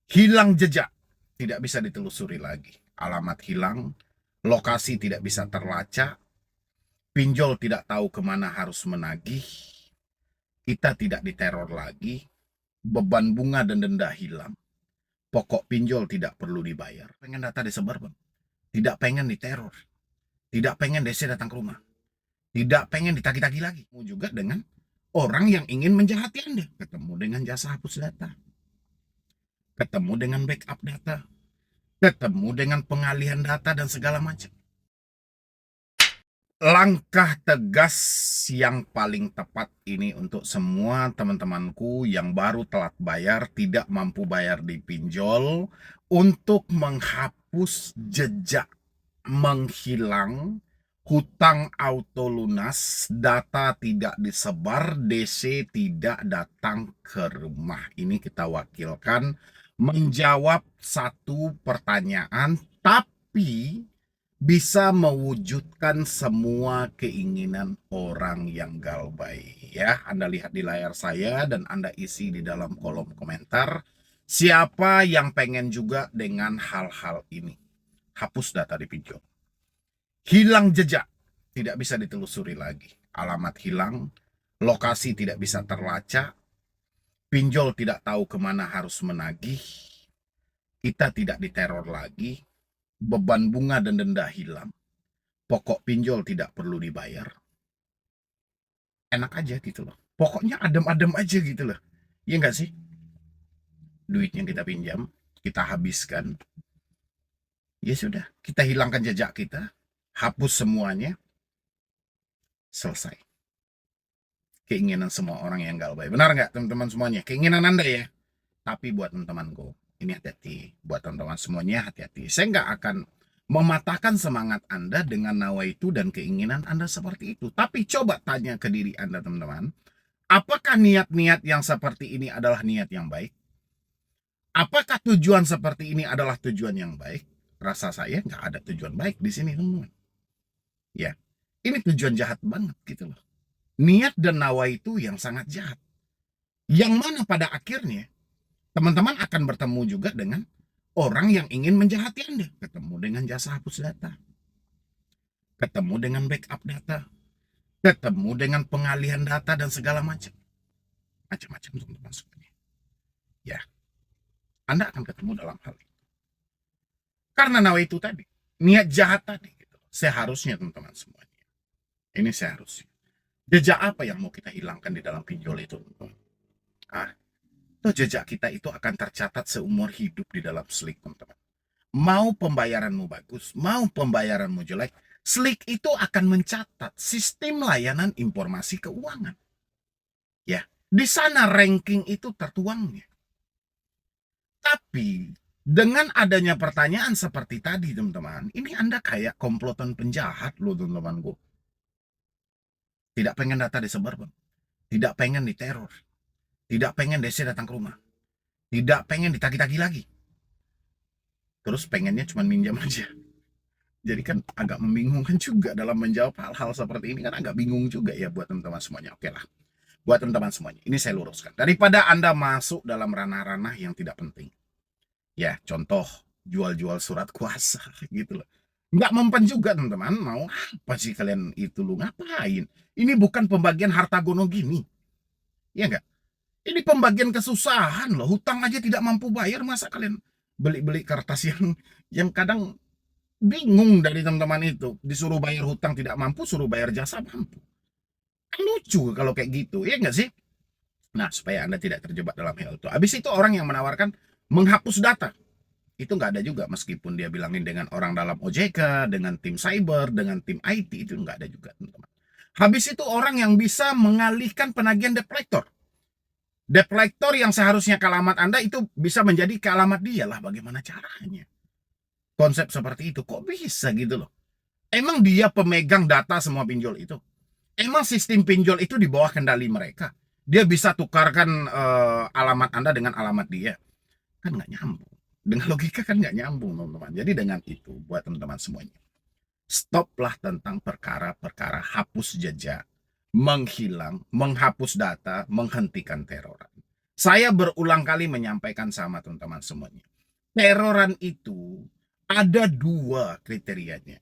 Hilang jejak, tidak bisa ditelusuri lagi. Alamat hilang, lokasi tidak bisa terlacak, pinjol tidak tahu kemana harus menagih, kita tidak diteror lagi, beban bunga dan denda hilang, pokok pinjol tidak perlu dibayar. Pengen data disebar, Bang. Tidak pengen diteror. Tidak pengen DC datang ke rumah. Tidak pengen ditagi-tagi lagi. Mau juga dengan orang yang ingin menjahati Anda. Ketemu dengan jasa hapus data. Ketemu dengan backup data. Ketemu dengan pengalihan data dan segala macam. Langkah tegas yang paling tepat ini untuk semua teman-temanku yang baru telat bayar, tidak mampu bayar di pinjol, untuk menghapus jejak menghilang, hutang auto lunas, data tidak disebar, DC tidak datang ke rumah. Ini kita wakilkan menjawab satu pertanyaan, tapi bisa mewujudkan semua keinginan orang yang galbay. Ya, Anda lihat di layar saya dan Anda isi di dalam kolom komentar. Siapa yang pengen juga dengan hal-hal ini? Hapus data di pinjol. Hilang jejak, tidak bisa ditelusuri lagi. Alamat hilang, lokasi tidak bisa terlacak, pinjol tidak tahu kemana harus menagih, kita tidak diteror lagi, beban bunga dan denda hilang, pokok pinjol tidak perlu dibayar. Enak aja gitu loh. Pokoknya adem-adem aja gitu loh. Iya nggak sih? Duit yang kita pinjam, kita habiskan. Ya sudah, kita hilangkan jejak kita, hapus semuanya, selesai. Keinginan semua orang yang galbay. Benar nggak teman-teman semuanya? Keinginan Anda ya. Tapi buat teman-temanku, ini hati-hati. Buat teman-teman semuanya hati-hati. Saya nggak akan mematahkan semangat Anda dengan nawaitu dan keinginan Anda seperti itu. Tapi coba tanya ke diri Anda teman-teman, apakah niat-niat yang seperti ini adalah niat yang baik? Apakah tujuan seperti ini adalah tujuan yang baik? Rasa saya nggak ada tujuan baik di sini teman-teman. Ya, ini tujuan jahat banget gitu loh. Niat dan nawaitu yang sangat jahat. Yang mana pada akhirnya teman-teman akan bertemu juga dengan orang yang ingin menjahati Anda. Ketemu dengan jasa hapus data. Ketemu dengan backup data. Ketemu dengan pengalihan data dan segala macam. Macam-macam teman-teman semuanya. Ya, Anda akan ketemu dalam hal itu. Karena nawa itu tadi, niat jahat tadi. Gitu. Seharusnya teman-teman semuanya. Ini seharusnya. Jejak apa yang mau kita hilangkan di dalam pinjol itu? Ah, jejak kita itu akan tercatat seumur hidup di dalam Slick, teman-teman. Mau pembayaranmu bagus, mau pembayaranmu jelek, Slick itu akan mencatat sistem layanan informasi keuangan. Ya, di sana ranking itu tertuangnya. Tapi dengan adanya pertanyaan seperti tadi, teman-teman, ini Anda kayak komplotan penjahat loh, teman-temanku. Tidak pengen data disebar, Bang. Tidak pengen diteror. Tidak pengen DC datang ke rumah. Tidak pengen ditagi-tagi lagi. Terus pengennya cuma minjam aja. Jadi kan agak membingungkan juga dalam menjawab hal-hal seperti ini, kan agak bingung juga ya buat teman-teman semuanya. Oke lah, buat teman-teman semuanya, ini saya luruskan. Daripada Anda masuk dalam ranah-ranah yang tidak penting. Ya, contoh jual-jual surat kuasa gitu loh. Nggak mempan juga teman-teman, mau apa sih kalian itu, lu ngapain? Ini bukan pembagian harta gono gini. Ya enggak? Ini pembagian kesusahan loh, hutang aja tidak mampu bayar, masa kalian beli-beli kertas yang kadang bingung dari teman-teman itu. Disuruh bayar hutang tidak mampu, suruh bayar jasa mampu. Kan lucu kalau kayak gitu, ya enggak sih? Nah, supaya Anda tidak terjebak dalam hal itu. Habis itu orang yang menawarkan menghapus data. Itu nggak ada juga, meskipun dia bilangin dengan orang dalam OJK, dengan tim cyber, dengan tim IT, itu nggak ada juga, teman-teman. Habis itu orang yang bisa mengalihkan penagihan debt collector. Debt collector yang seharusnya ke alamat Anda itu bisa menjadi ke alamat dia lah. Bagaimana caranya? Konsep seperti itu kok bisa gitu loh. Emang dia pemegang data semua pinjol itu? Emang sistem pinjol itu di bawah kendali mereka? Dia bisa tukarkan alamat Anda dengan alamat dia? Kan nggak nyambung. Dengan logika kan nggak nyambung, teman-teman. Jadi dengan itu, buat teman-teman semuanya, stoplah tentang perkara-perkara hapus jejak, menghilang, menghapus data, menghentikan teroran. Saya berulang kali menyampaikan sama teman-teman semuanya. Teroran itu ada 2 kriterianya.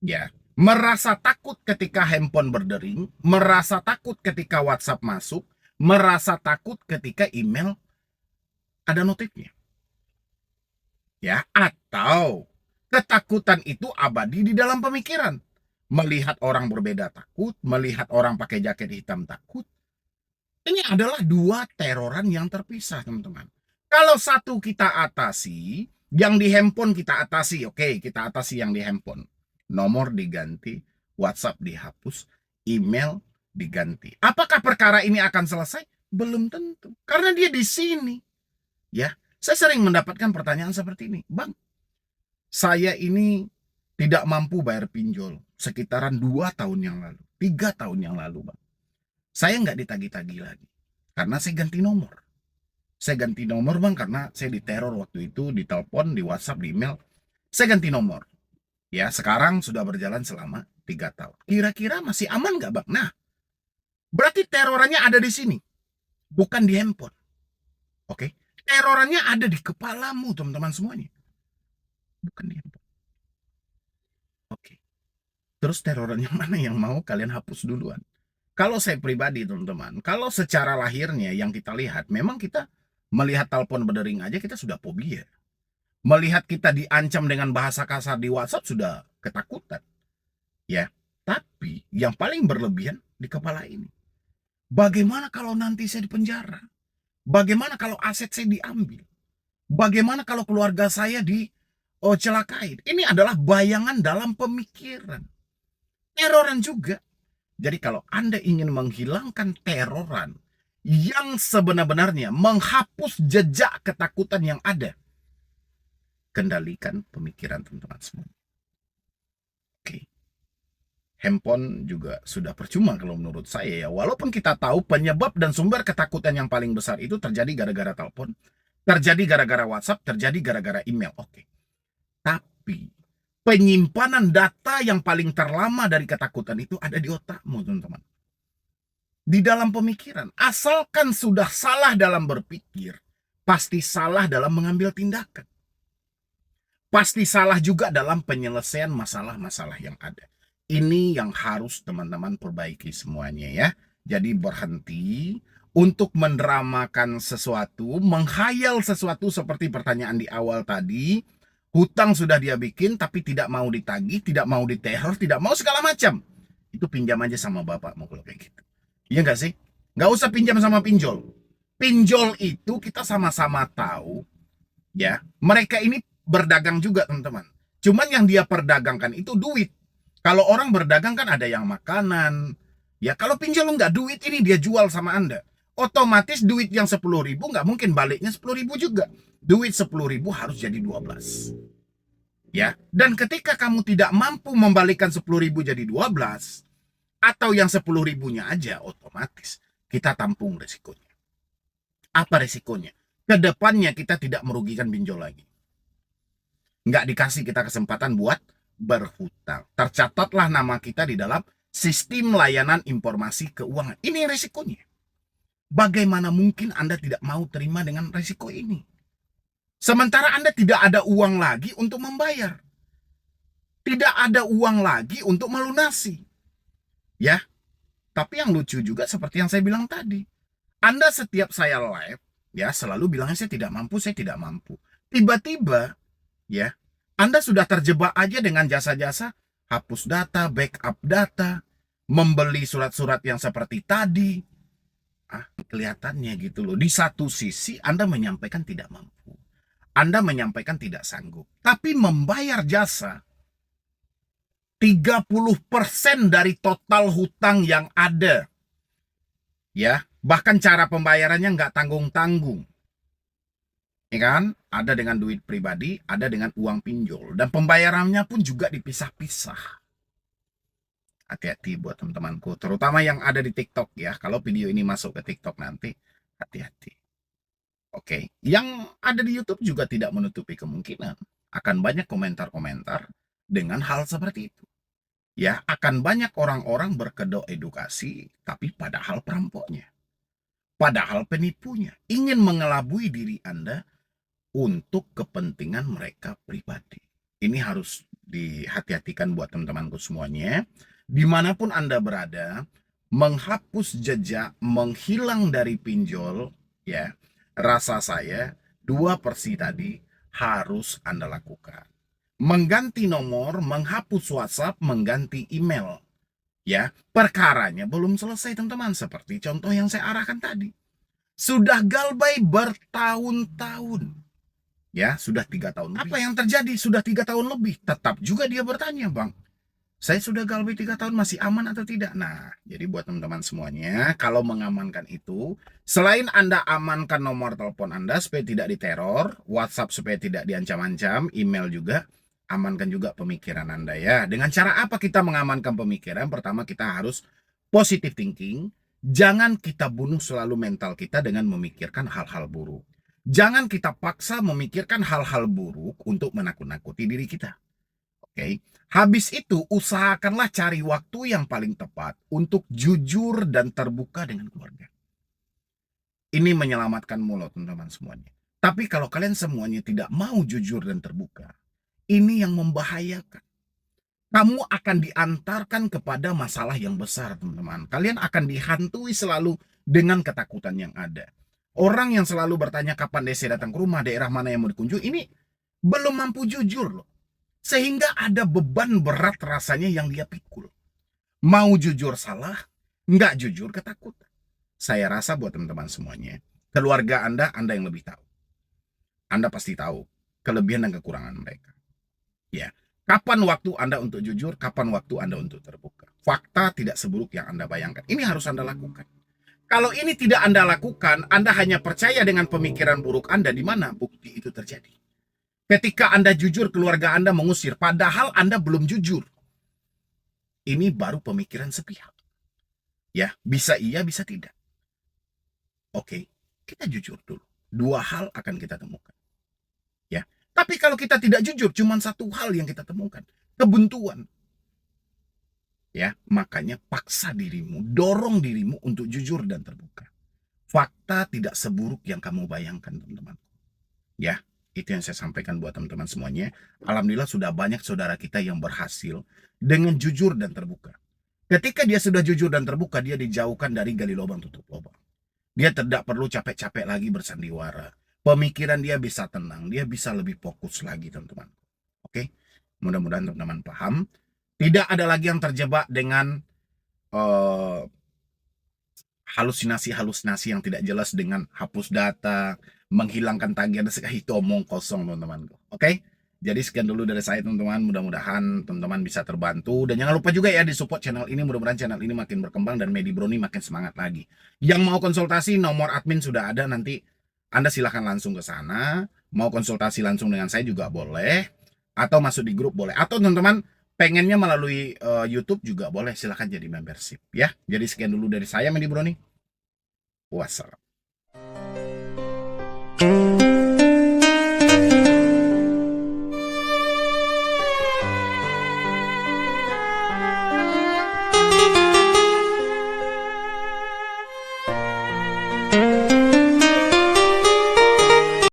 Ya, merasa takut ketika handphone berdering, merasa takut ketika WhatsApp masuk, merasa takut ketika email ada notifnya. Ya, atau ketakutan itu abadi di dalam pemikiran. Melihat orang berbeda takut, melihat orang pakai jaket hitam takut. Ini adalah 2 teroran yang terpisah, teman-teman. Kalau satu kita atasi, yang di handphone kita atasi, oke, kita atasi yang di handphone. Nomor diganti, WhatsApp dihapus, email diganti. Apakah perkara ini akan selesai? Belum tentu, karena dia di sini. Ya, saya sering mendapatkan pertanyaan seperti ini, Bang, saya ini tidak mampu bayar pinjol sekitaran 2 tahun yang lalu, 3 tahun yang lalu, Bang. Saya nggak ditagih-tagih lagi karena saya ganti nomor. Saya ganti nomor, Bang, karena saya diteror waktu itu, di telepon, di WhatsApp, di email. Saya ganti nomor. Ya, sekarang sudah berjalan selama 3 tahun. Kira-kira masih aman nggak, Bang? Nah, berarti terorannya ada di sini, bukan di handphone. Oke? Terorannya ada di kepalamu, teman-teman semuanya. Bukan di handphone. Oke. Terus terorannya mana yang mau kalian hapus duluan? Kalau saya pribadi, teman-teman, kalau secara lahirnya yang kita lihat, memang kita melihat telepon berdering aja kita sudah fobia. Melihat kita diancam dengan bahasa kasar di WhatsApp sudah ketakutan. Ya, tapi yang paling berlebihan di kepala ini. Bagaimana kalau nanti saya dipenjara? Bagaimana kalau aset saya diambil? Bagaimana kalau keluarga saya dicelakai? Ini adalah bayangan dalam pemikiran. Teroran juga. Jadi kalau Anda ingin menghilangkan teroran yang sebenar-benarnya menghapus jejak ketakutan yang ada, kendalikan pemikiran teman-teman semua. Oke. Handphone juga sudah percuma kalau menurut saya ya. Walaupun kita tahu penyebab dan sumber ketakutan yang paling besar itu terjadi gara-gara telepon, terjadi gara-gara WhatsApp, terjadi gara-gara email. Oke. Tapi penyimpanan data yang paling terlama dari ketakutan itu ada di otakmu, teman-teman. Di dalam pemikiran. Asalkan sudah salah dalam berpikir, pasti salah dalam mengambil tindakan. Pasti salah juga dalam penyelesaian masalah-masalah yang ada. Ini yang harus teman-teman perbaiki semuanya ya. Jadi berhenti untuk mendramakan sesuatu, menghayal sesuatu seperti pertanyaan di awal tadi. Hutang sudah dia bikin tapi tidak mau ditagih, tidak mau diteror, tidak mau segala macam. Itu pinjam aja sama bapakmu kalau kayak gitu. Iya nggak sih? Nggak usah pinjam sama pinjol. Pinjol itu kita sama-sama tahu, ya. Mereka ini berdagang juga, teman-teman. Cuman yang dia perdagangkan itu duit. Kalau orang berdagang kan ada yang makanan. Ya, kalau pinjol nggak duit ini dia jual sama Anda. Otomatis duit yang 10.000 nggak mungkin baliknya 10.000 juga. Duit 10.000 harus jadi 12. Ya, dan ketika kamu tidak mampu membalikkan 10.000 jadi 12, atau yang 10.000-nya aja, otomatis kita tampung resikonya. Apa resikonya? Kedepannya kita tidak merugikan pinjol lagi. Nggak dikasih kita kesempatan buat berhutang. Tercatatlah nama kita di dalam sistem layanan informasi keuangan. Ini resikonya. Bagaimana mungkin Anda tidak mau terima dengan resiko ini? Sementara Anda tidak ada uang lagi untuk membayar. Tidak ada uang lagi untuk melunasi. Ya, tapi yang lucu juga seperti yang saya bilang tadi. Anda setiap saya live, ya selalu bilangnya saya tidak mampu, saya tidak mampu. Tiba-tiba, ya, Anda sudah terjebak aja dengan jasa-jasa hapus data, backup data, membeli surat-surat yang seperti tadi. Kelihatannya gitu loh. Di satu sisi Anda menyampaikan tidak mampu. Anda menyampaikan tidak sanggup. Tapi membayar jasa 30% dari total hutang yang ada. Ya, bahkan cara pembayarannya nggak tanggung-tanggung. Ya kan? Ada dengan duit pribadi, ada dengan uang pinjol. Dan pembayarannya pun juga dipisah-pisah. Hati-hati buat teman-temanku. Terutama yang ada di TikTok ya. Kalau video ini masuk ke TikTok nanti, hati-hati. Oke. Yang ada di YouTube juga tidak menutupi kemungkinan. Akan banyak komentar-komentar dengan hal seperti itu. Ya, akan banyak orang-orang berkedok edukasi, tapi padahal perampoknya. Padahal penipunya ingin mengelabui diri Anda untuk kepentingan mereka pribadi. Ini harus dihati-hatikan buat teman-temanku semuanya. Dimanapun Anda berada, menghapus jejak, menghilang dari pinjol, ya, rasa saya 2 tadi harus Anda lakukan. Mengganti nomor, menghapus WhatsApp, mengganti email. Ya, perkaranya belum selesai teman-teman, seperti contoh yang saya arahkan tadi. Sudah galbay bertahun-tahun. Ya, sudah 3 tahun lebih. Apa yang terjadi? Sudah 3 tahun lebih. Tetap juga dia bertanya, Bang, saya sudah galbay 3 tahun, masih aman atau tidak? Nah, jadi buat teman-teman semuanya, kalau mengamankan itu, selain Anda amankan nomor telepon Anda supaya tidak diteror, WhatsApp supaya tidak diancam-ancam, email juga, amankan juga pemikiran Anda ya. Dengan cara apa kita mengamankan pemikiran? Pertama, kita harus positive thinking. Jangan kita bunuh selalu mental kita dengan memikirkan hal-hal buruk. Jangan kita paksa memikirkan hal-hal buruk untuk menakut-nakuti diri kita. Oke. Habis itu, usahakanlah cari waktu yang paling tepat untuk jujur dan terbuka dengan keluarga. Ini menyelamatkan mulut teman-teman semuanya. Tapi kalau kalian semuanya tidak mau jujur dan terbuka, ini yang membahayakan. Kamu akan diantarkan kepada masalah yang besar, teman-teman. Kalian akan dihantui selalu dengan ketakutan yang ada. Orang yang selalu bertanya kapan Desi datang ke rumah, daerah mana yang mau dikunjungi, ini belum mampu jujur loh. Sehingga ada beban berat rasanya yang dia pikul. Mau jujur salah, nggak jujur ketakutan. Saya rasa buat teman-teman semuanya, keluarga Anda yang lebih tahu. Anda pasti tahu kelebihan dan kekurangan mereka. Ya, kapan waktu Anda untuk jujur, kapan waktu Anda untuk terbuka. Fakta tidak seburuk yang Anda bayangkan. Ini harus Anda lakukan. Kalau ini tidak Anda lakukan, Anda hanya percaya dengan pemikiran buruk Anda, di mana bukti itu terjadi. Ketika Anda jujur, keluarga Anda mengusir, padahal Anda belum jujur. Ini baru pemikiran sepihak. Ya, bisa iya, bisa tidak. Oke, kita jujur dulu. 2 hal akan kita temukan. Ya, tapi kalau kita tidak jujur, cuma 1 hal yang kita temukan, kebuntuan. Ya, makanya paksa dirimu, dorong dirimu untuk jujur dan terbuka. Fakta tidak seburuk yang kamu bayangkan, teman-teman. Ya, itu yang saya sampaikan buat teman-teman semuanya. Alhamdulillah sudah banyak saudara kita yang berhasil dengan jujur dan terbuka. Ketika dia sudah jujur dan terbuka, dia dijauhkan dari gali lubang tutup lubang. Dia tidak perlu capek-capek lagi bersandiwara. Pemikiran dia bisa tenang, dia bisa lebih fokus lagi, teman-teman. Oke, mudah-mudahan teman-teman paham. Tidak ada lagi yang terjebak dengan halusinasi-halusinasi yang tidak jelas dengan hapus data, menghilangkan tagihan, itu omong kosong, teman-teman. Oke? Jadi sekian dulu dari saya, teman-teman. Mudah-mudahan teman-teman bisa terbantu. Dan jangan lupa juga ya di support channel ini. Mudah-mudahan channel ini makin berkembang dan Medi Broni makin semangat lagi. Yang mau konsultasi, nomor admin sudah ada. Nanti Anda silahkan langsung ke sana. Mau konsultasi langsung dengan saya juga boleh. Atau masuk di grup boleh. Atau teman-teman pengennya melalui YouTube juga boleh, silahkan jadi membership ya. Jadi sekian dulu dari saya, Medi Broni. Wassalam.